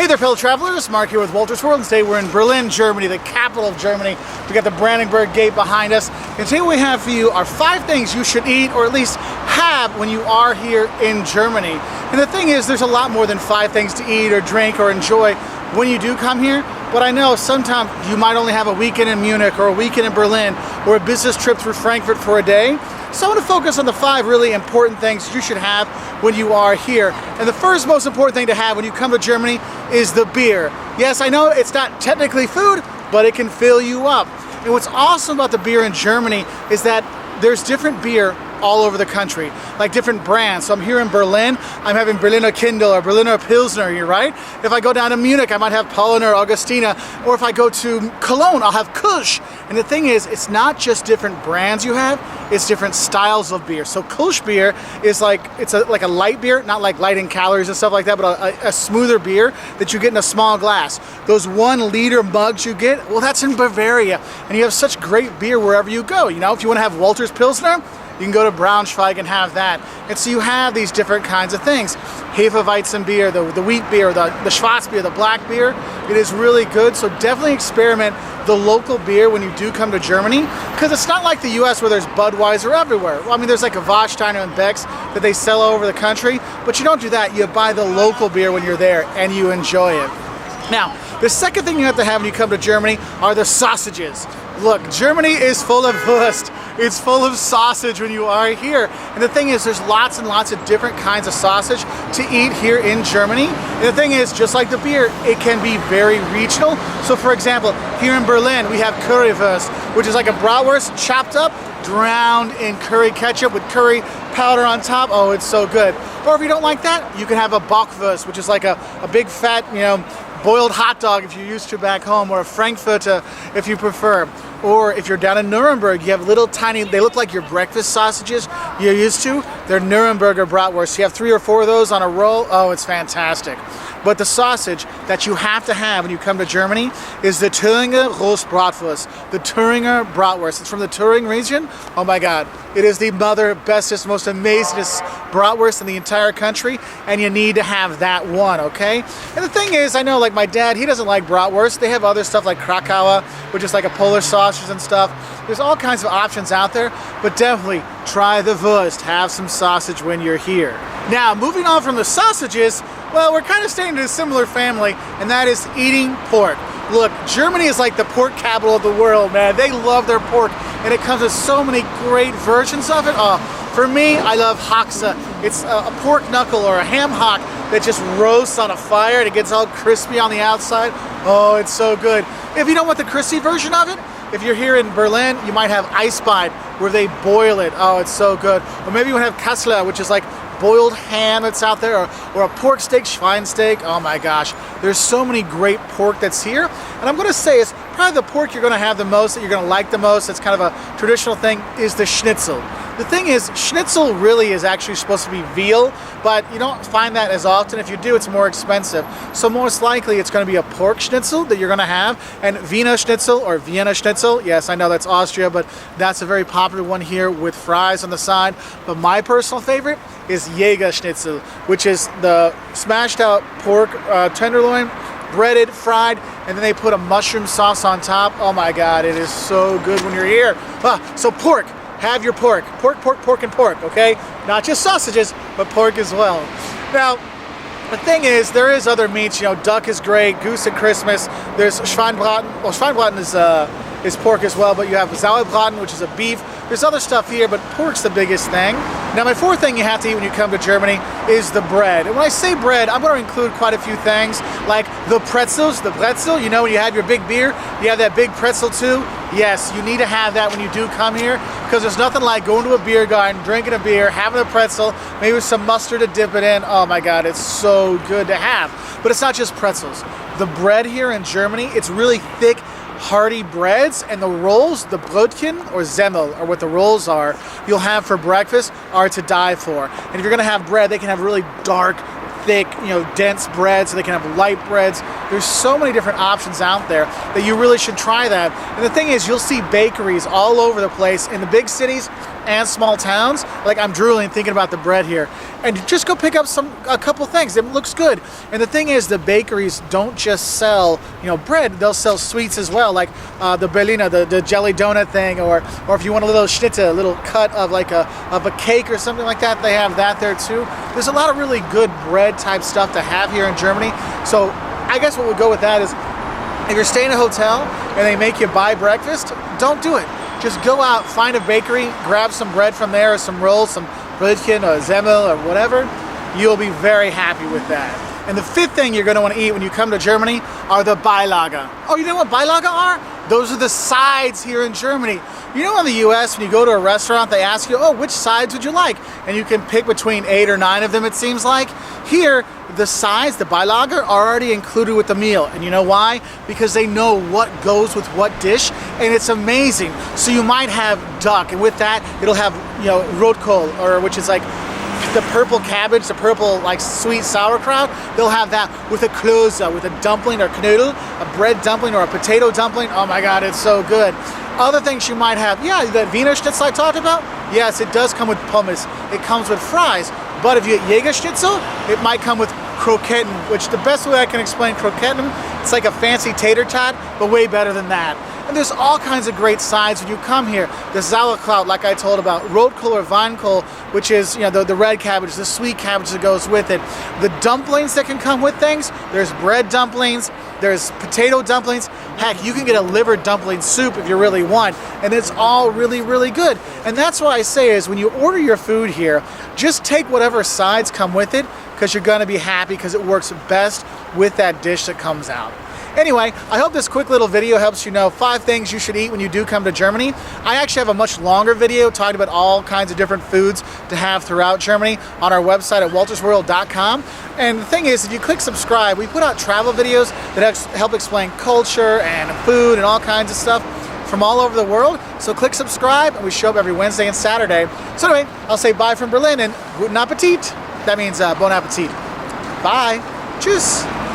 Hey there, fellow travelers. Mark here with Wolters World, and today we're in Berlin, Germany, the capital of Germany. We got the Brandenburg Gate behind us. And today what we have for you are 5 things you should eat, or at least have, when you are here in Germany. And the thing is, there's a lot more than 5 things to eat or drink or enjoy when you do come here. But I know sometimes you might only have a weekend in Munich or a weekend in Berlin or a business trip through Frankfurt for a day. So I want to focus on the 5 really important things you should have when you are here. And the first most important thing to have when you come to Germany is the beer. Yes, I know it's not technically food, but it can fill you up. And what's awesome about the beer in Germany is that there's different beer all over the country, like different brands. So I'm here in Berlin, I'm having Berliner Kindle or Berliner Pilsner here, right? If I go down to Munich, I might have Paulaner, Augustina, or if I go to Cologne, I'll have Kölsch. And the thing is, it's not just different brands you have, it's different styles of beer. So Kölsch beer is like, like a light beer, not like light in calories and stuff like that, but a smoother beer that you get in a small glass. Those 1 liter mugs you get, well, that's in Bavaria. And you have such great beer wherever you go. You know, if you want to have Wolters Pilsner, you can go to Braunschweig and have that. And so you have these different kinds of things. Hefeweizen beer, the wheat beer, the Schwarz beer, the black beer. It is really good, so definitely experiment the local beer when you do come to Germany, because it's not like the US where there's Budweiser everywhere. Well, I mean, there's like a Warsteiner and Beck's that they sell all over the country, but you don't do that. You buy the local beer when you're there and you enjoy it. Now, the second thing you have to have when you come to Germany are the sausages. Look, Germany is full of Wurst. It's full of sausage when you are here. And the thing is, there's lots and lots of different kinds of sausage to eat here in Germany. And the thing is, just like the beer, it can be very regional. So for example, here in Berlin, we have Currywurst, which is like a Bratwurst chopped up, drowned in curry ketchup with curry powder on top. Oh, it's so good. Or if you don't like that, you can have a Bockwurst, which is like a big fat, boiled hot dog if you're used to back home, or a frankfurter if you prefer. Or if you're down in Nuremberg, you have little tiny, they look like your breakfast sausages you're used to. They're Nuremberger Bratwurst. You have 3 or 4 of those on a roll. Oh, it's fantastic. But the sausage that you have to have when you come to Germany is the Thueringer Rostbratwurst, the Thueringer Bratwurst. It's from the Thuringia region. Oh my God. It is the bestest, most amazingest bratwurst in the entire country, and you need to have that one, okay? And the thing is, I know like my dad, he doesn't like bratwurst. They have other stuff like Krakauer, which is like a Polish sausage and stuff. There's all kinds of options out there, but definitely try the Wurst. Have some sausage when you're here. Now, moving on from the sausages, well, we're kind of staying in a similar family, and that is eating pork. Look, Germany is like the pork capital of the world, man. They love their pork, and it comes with so many great versions of it. For me, I love Haxe. It's a pork knuckle or a ham hock that just roasts on a fire and it gets all crispy on the outside. Oh, it's so good. If you don't want the crispy version of it, if you're here in Berlin, you might have Eisbein, where they boil it. Oh, it's so good. Or maybe you want to have Kassler, which is like boiled ham that's out there, or a pork steak, Schweinsteak. Oh my gosh, there's so many great pork that's here. And I'm going to say it's probably the pork you're going to have the most, that you're going to like the most, that's kind of a traditional thing, is the schnitzel. The thing is, schnitzel really is actually supposed to be veal, but you don't find that as often. If you do, it's more expensive. So most likely it's going to be a pork schnitzel that you're going to have, and Wiener Schnitzel or Vienna Schnitzel. Yes, I know that's Austria, but that's a very popular one here with fries on the side. But my personal favorite is Jäger Schnitzel, which is the smashed out pork tenderloin, breaded, fried, and then they put a mushroom sauce on top. Oh my God, it is so good when you're here. So pork. Have your pork. Pork, pork, pork, and pork, okay? Not just sausages, but pork as well. Now, the thing is, there is other meats. Duck is great, goose at Christmas. There's Schweinbraten. Well, Schweinbraten is pork as well, but you have Sauerbraten, which is a beef. There's other stuff here, but pork's the biggest thing. Now, my 4th thing you have to eat when you come to Germany is the bread. And when I say bread, I'm going to include quite a few things, like the pretzels, the pretzel. When you have your big beer, you have that big pretzel too. Yes, you need to have that when you do come here, because there's nothing like going to a beer garden, drinking a beer, having a pretzel, maybe with some mustard to dip it in. Oh my God, it's so good to have. But it's not just pretzels. The bread here in Germany, it's really thick, hearty breads, and the rolls, the Brötchen or Semmel, or what the rolls are, you'll have for breakfast, are to die for. And if you're gonna have bread, they can have really dark, thick, dense bread, so they can have light breads. There's so many different options out there that you really should try that. And the thing is, you'll see bakeries all over the place in the big cities and small towns, like I'm drooling thinking about the bread here. And just go pick up a couple things. It looks good. And the thing is, the bakeries don't just sell, bread. They'll sell sweets as well, like the Berliner, the jelly donut thing, or if you want a little schnitzel, a little cut of like a cake or something like that, they have that there too. There's a lot of really good bread type stuff to have here in Germany. So I guess what would go with that is, if you're staying in a hotel and they make you buy breakfast, don't do it. Just go out, find a bakery, grab some bread from there, or some rolls, some Brötchen or Semmel or whatever. You'll be very happy with that. And the fifth thing you're going to want to eat when you come to Germany are the Beilage. Oh, you know what Beilage are? Those are the sides here in Germany. You know, in the US, when you go to a restaurant, they ask you, oh, which sides would you like? And you can pick between 8 or 9 of them, it seems like. Here, the sides, the Beilage, are already included with the meal. And you know why? Because they know what goes with what dish, and it's amazing. So you might have duck, and with that, it'll have, Rotkohl, or which is like the purple cabbage, the purple like sweet sauerkraut. They'll have that with a Klöße, with a dumpling or Knödel, a bread dumpling or a potato dumpling. Oh my God, it's so good. Other things you might have, that Wiener Schnitzel I talked about, yes, it does come with pommes. It comes with fries. But if you get Jäger Schnitzel, it might come with Kroketten, which the best way I can explain Kroketten, it's like a fancy tater tot, but way better than that. And there's all kinds of great sides when you come here. The Sauerkraut, like I told about, Rotkohl or Weinkohl, which is the red cabbage, the sweet cabbage that goes with it. The dumplings that can come with things, there's bread dumplings, there's potato dumplings. Heck, you can get a liver dumpling soup if you really want, and it's all really, really good. And that's what I say is, when you order your food here, just take whatever sides come with it, because you're going to be happy because it works best with that dish that comes out. Anyway, I hope this quick little video helps you know 5 things you should eat when you do come to Germany. I actually have a much longer video talking about all kinds of different foods to have throughout Germany on our website at woltersworld.com. And the thing is, if you click subscribe, we put out travel videos that help explain culture and food and all kinds of stuff from all over the world. So click subscribe, and we show up every Wednesday and Saturday. So anyway, I'll say bye from Berlin and guten Appetit. That means bon appetit. Bye. Tschüss.